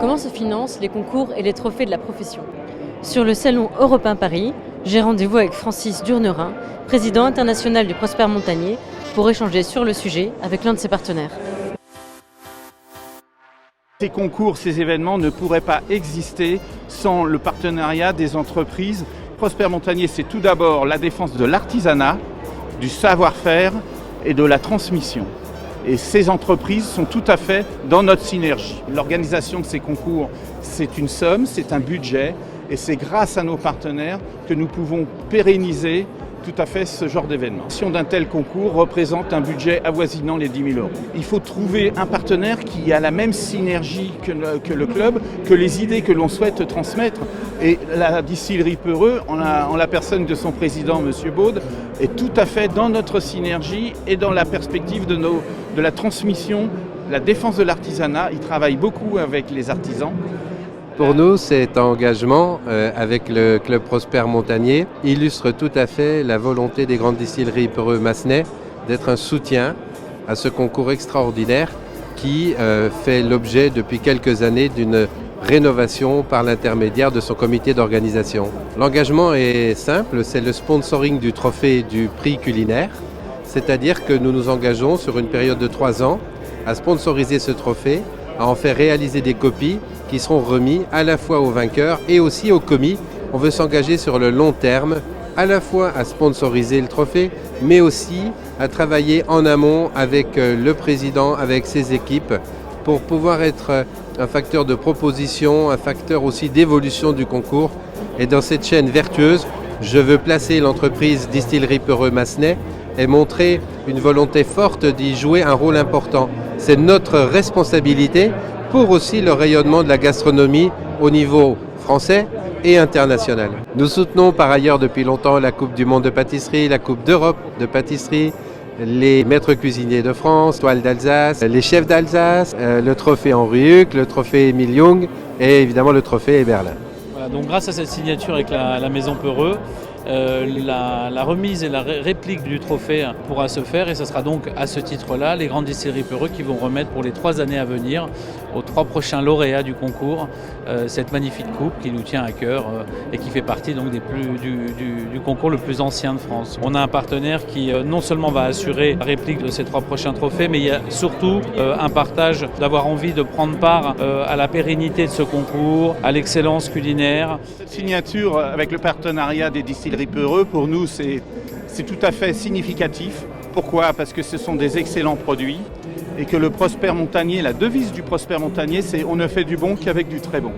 Comment se financent les concours et les trophées de la profession? Sur le Salon Europe 1 Paris, j'ai rendez-vous avec Francis Durnerin, président international du Prosper Montagnier, pour échanger sur le sujet avec l'un de ses partenaires. Ces concours, ces événements ne pourraient pas exister sans le partenariat des entreprises. Prosper Montagnier, c'est tout d'abord la défense de l'artisanat, du savoir-faire et de la transmission. Et ces entreprises sont tout à fait dans notre synergie. L'organisation de ces concours, c'est une somme, c'est un budget, et c'est grâce à nos partenaires que nous pouvons pérenniser tout à fait ce genre d'événement. D'un tel concours représente un budget avoisinant les 10 000 €. Il faut trouver un partenaire qui a la même synergie que le club, que les idées que l'on souhaite transmettre. Et la distillerie Peureux, en la personne de son président, M. Baude, est tout à fait dans notre synergie et dans la perspective de la transmission, la défense de l'artisanat. Il travaille beaucoup avec les artisans. Pour nous, cet engagement avec le club Prosper Montagnier illustre tout à fait la volonté des grandes distilleries Peureux-Massenet d'être un soutien à ce concours extraordinaire qui fait l'objet depuis quelques années d'une rénovation par l'intermédiaire de son comité d'organisation. L'engagement est simple, c'est le sponsoring du trophée du prix culinaire, c'est-à-dire que nous nous engageons sur une période de 3 ans à sponsoriser ce trophée, à en faire réaliser des copies qui seront remis à la fois aux vainqueurs et aussi aux commis. On veut s'engager sur le long terme, à la fois à sponsoriser le trophée, mais aussi à travailler en amont avec le président, avec ses équipes, pour pouvoir être un facteur de proposition, un facteur aussi d'évolution du concours. Et dans cette chaîne vertueuse, je veux placer l'entreprise Distillerie Peureux-Massenet et montrer une volonté forte d'y jouer un rôle important. C'est notre responsabilité pour aussi le rayonnement de la gastronomie au niveau français et international. Nous soutenons par ailleurs depuis longtemps la Coupe du Monde de pâtisserie, la Coupe d'Europe de pâtisserie, les maîtres cuisiniers de France, Toile d'Alsace, les chefs d'Alsace, le trophée Henri Huc, le trophée Émile Young et évidemment le trophée Eberlin. Voilà, donc grâce à cette signature avec la Maison Peureux, la remise et la réplique du trophée pourra se faire, et ce sera donc à ce titre-là les grandes distilleries Peureux qui vont remettre pour les 3 années à venir aux 3 prochains lauréats du concours cette magnifique coupe qui nous tient à cœur et qui fait partie donc du concours le plus ancien de France. On a un partenaire qui non seulement va assurer la réplique de ces 3 prochains trophées, mais il y a surtout un partage d'avoir envie de prendre part à la pérennité de ce concours, à l'excellence culinaire. Cette signature avec le partenariat des distilleries Peureux, pour nous, c'est tout à fait significatif. Pourquoi? Parce que ce sont des excellents produits et que le Prosper Montagnier, la devise du Prosper Montagnier, c'est « on ne fait du bon qu'avec du très bon ».